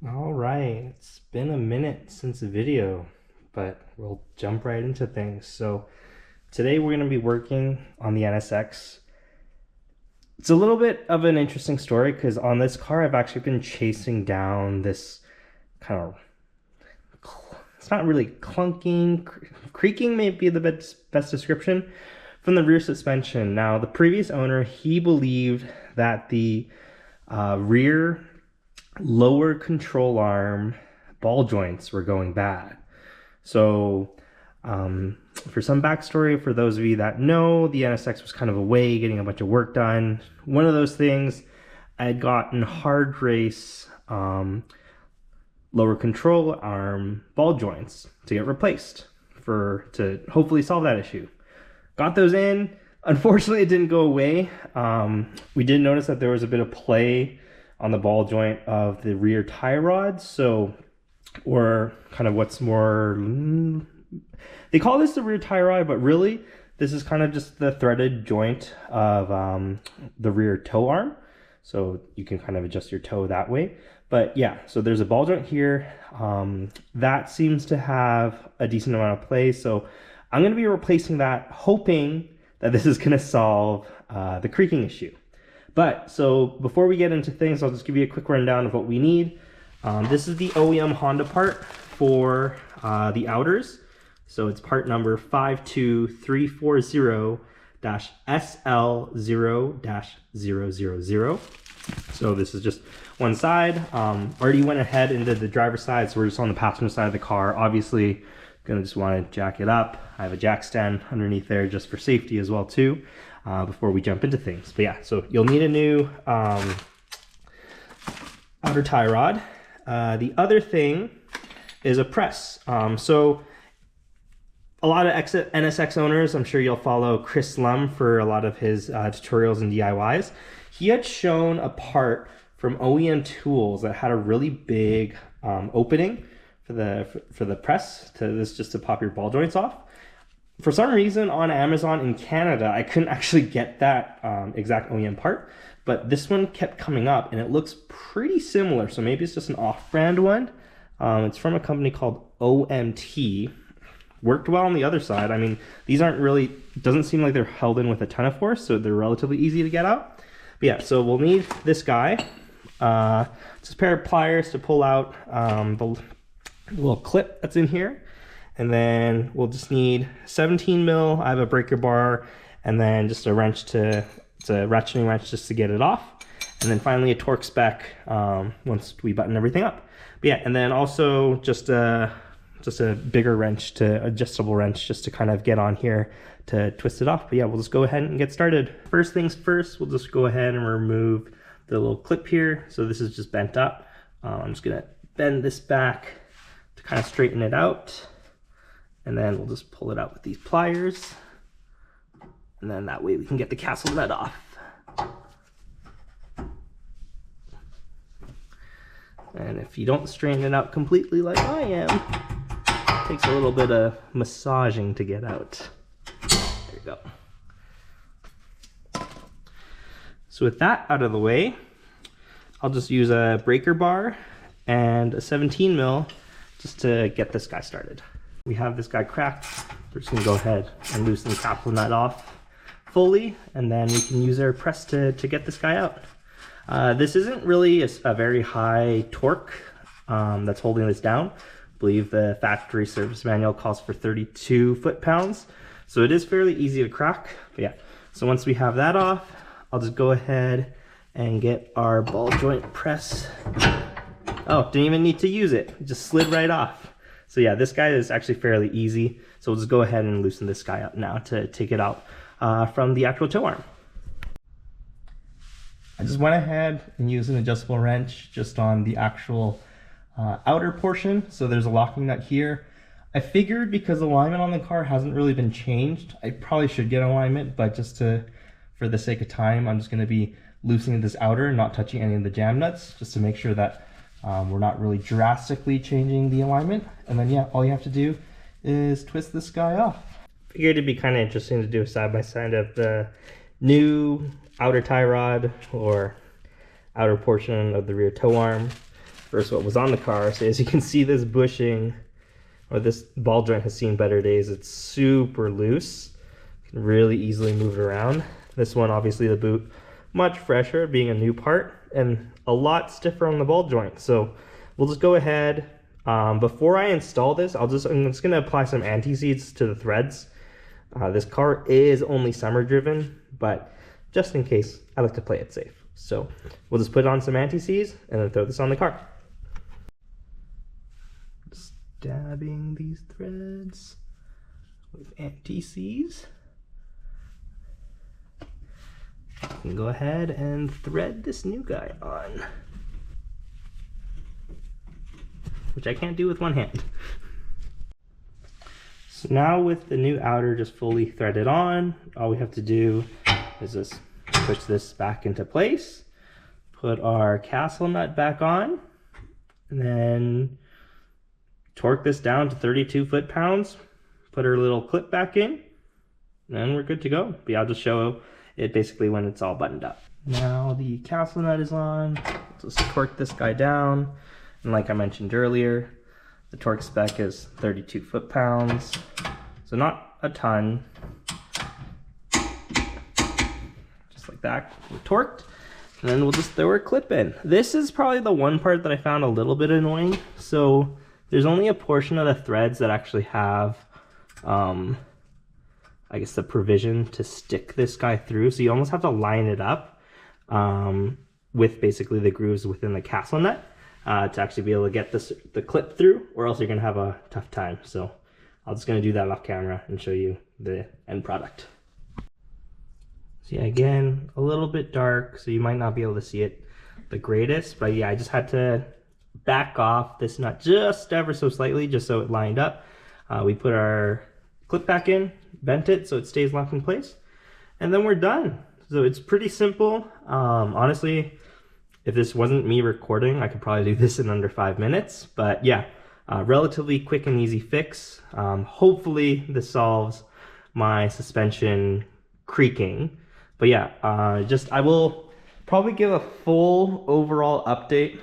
All right, it's been a minute since the video, but we'll jump right into things. So today we're going to be working on the NSX. It's a little bit of an interesting story because on this car I've actually been chasing down this kind of, it's not really clunking, creaking may be the best description, from the rear suspension. Now the previous owner, he believed that the rear lower control arm ball joints were going bad. So for some backstory, for those of you that know, the NSX was kind of away getting a bunch of work done. One of those things, I had gotten hard race lower control arm ball joints to get replaced to hopefully solve that issue. Got those in. Unfortunately, it didn't go away. We did notice that there was a bit of play on the ball joint of the rear tie rods. So, or kind of what's more, they call this the rear tie rod, but really this is kind of just the threaded joint of the rear toe arm. So you can kind of adjust your toe that way. But yeah, so there's a ball joint here. That seems to have a decent amount of play. So I'm going to be replacing that, hoping that this is going to solve the creaking issue. But so before we get into things, I'll just give you a quick rundown of what we need. This is the OEM Honda part for the outers. So it's part number 52340-SL0-000. So this is just one side. Already went ahead into the driver's side, so we're just on the passenger side of the car. Obviously, gonna just want to jack it up. I have a jack stand underneath there just for safety as well too, before we jump into things. But yeah, so you'll need a new outer tie rod. The other thing is a press. So a lot of NSX owners, I'm sure you'll follow Chris Lum for a lot of his tutorials and DIYs. He had shown a part from OEM Tools that had a really big opening for the press just to pop your ball joints off. For some reason on Amazon in Canada, I couldn't actually get that exact OEM part, but this one kept coming up and it looks pretty similar. So maybe it's just an off-brand one. It's from a company called OMT. Worked well on the other side. I mean, these aren't really, doesn't seem like they're held in with a ton of force, so they're relatively easy to get out. But yeah, so we'll need this guy. Just a pair of pliers to pull out the little clip that's in here. And then we'll just need 17 mil. I have a breaker bar, and then just a wrench it's a ratcheting wrench just to get it off. And then finally a torque spec once we button everything up. But yeah, and then also just a bigger wrench, adjustable wrench, just to kind of get on here to twist it off. But yeah, we'll just go ahead and get started. First things first, we'll just go ahead and remove the little clip here. So this is just bent up. I'm just gonna bend this back to kind of straighten it out. And then we'll just pull it out with these pliers. And then that way we can get the castle nut off. And if you don't straighten it out completely like I am, it takes a little bit of massaging to get out. There you go. So with that out of the way, I'll just use a breaker bar and a 17 mil just to get this guy started. We have this guy cracked. We're just gonna go ahead and loosen the capsule nut off fully, and then we can use our press to get this guy out. This isn't really a very high torque that's holding this down. I believe the factory service manual calls for 32 foot-pounds. So it is fairly easy to crack. But yeah, so once we have that off, I'll just go ahead and get our ball joint press. Oh, didn't even need to use it. It just slid right off. So yeah, this guy is actually fairly easy. So we'll just go ahead and loosen this guy up now to take it out from the actual toe arm. I just went ahead and used an adjustable wrench just on the actual outer portion. So there's a locking nut here. I figured because the alignment on the car hasn't really been changed, I probably should get alignment, but for the sake of time, I'm just gonna be loosening this outer and not touching any of the jam nuts, just to make sure that we're not really drastically changing the alignment. And then yeah, all you have to do is twist this guy off. Figured it'd be kind of interesting to do a side-by-side of the new outer tie rod or outer portion of the rear toe arm versus what was on the car. So as you can see, this bushing, or this ball joint, has seen better days. It's super loose. You can really easily move it around. This one, obviously the boot, much fresher, being a new part, and a lot stiffer on the ball joint. So we'll just go ahead. Before I install this, I'm just gonna apply some anti-seize to the threads. This car is only summer driven, but just in case, I like to play it safe. So we'll just put on some anti-seize and then throw this on the car. Just dabbing these threads with anti-seize. You can go ahead and thread this new guy on, which I can't do with one hand. So now with the new outer just fully threaded on, all we have to do is just push this back into place, put our castle nut back on, and then torque this down to 32 foot-pounds, put our little clip back in, and we're good to go. But yeah, I'll just show it basically when it's all buttoned up. Now the castle nut is on, just torque this guy down, and like I mentioned earlier, the torque spec is 32 foot-pounds, so not a ton. Just like that, we're torqued, and then we'll just throw our clip in. This is probably the one part that I found a little bit annoying. So there's only a portion of the threads that actually have, I guess, the provision to stick this guy through. So you almost have to line it up with basically the grooves within the castle nut. To actually be able to get the clip through, or else you're gonna have a tough time. So I'm just gonna do that off camera and show you the end product. So yeah, again, a little bit dark, so you might not be able to see it the greatest, but yeah, I just had to back off this nut just ever so slightly, just so it lined up. We put our clip back in, bent it so it stays locked in place, and then we're done. So it's pretty simple. Honestly, if this wasn't me recording, I could probably do this in under 5 minutes. But yeah, relatively quick and easy fix. Hopefully this solves my suspension creaking. But yeah, I will probably give a full overall update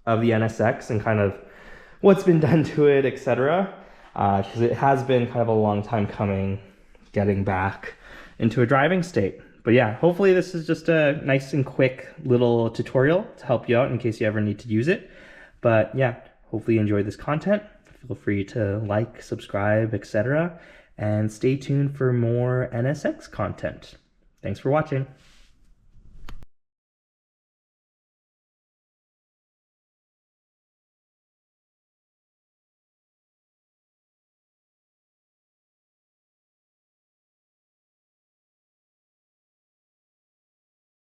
of the NSX and kind of what's been done to it, etc. Because it has been kind of a long time coming, getting back into a driving state. But yeah, hopefully this is just a nice and quick little tutorial to help you out in case you ever need to use it. But yeah, hopefully you enjoyed this content. Feel free to like, subscribe, etc. And stay tuned for more NSX content. Thanks for watching.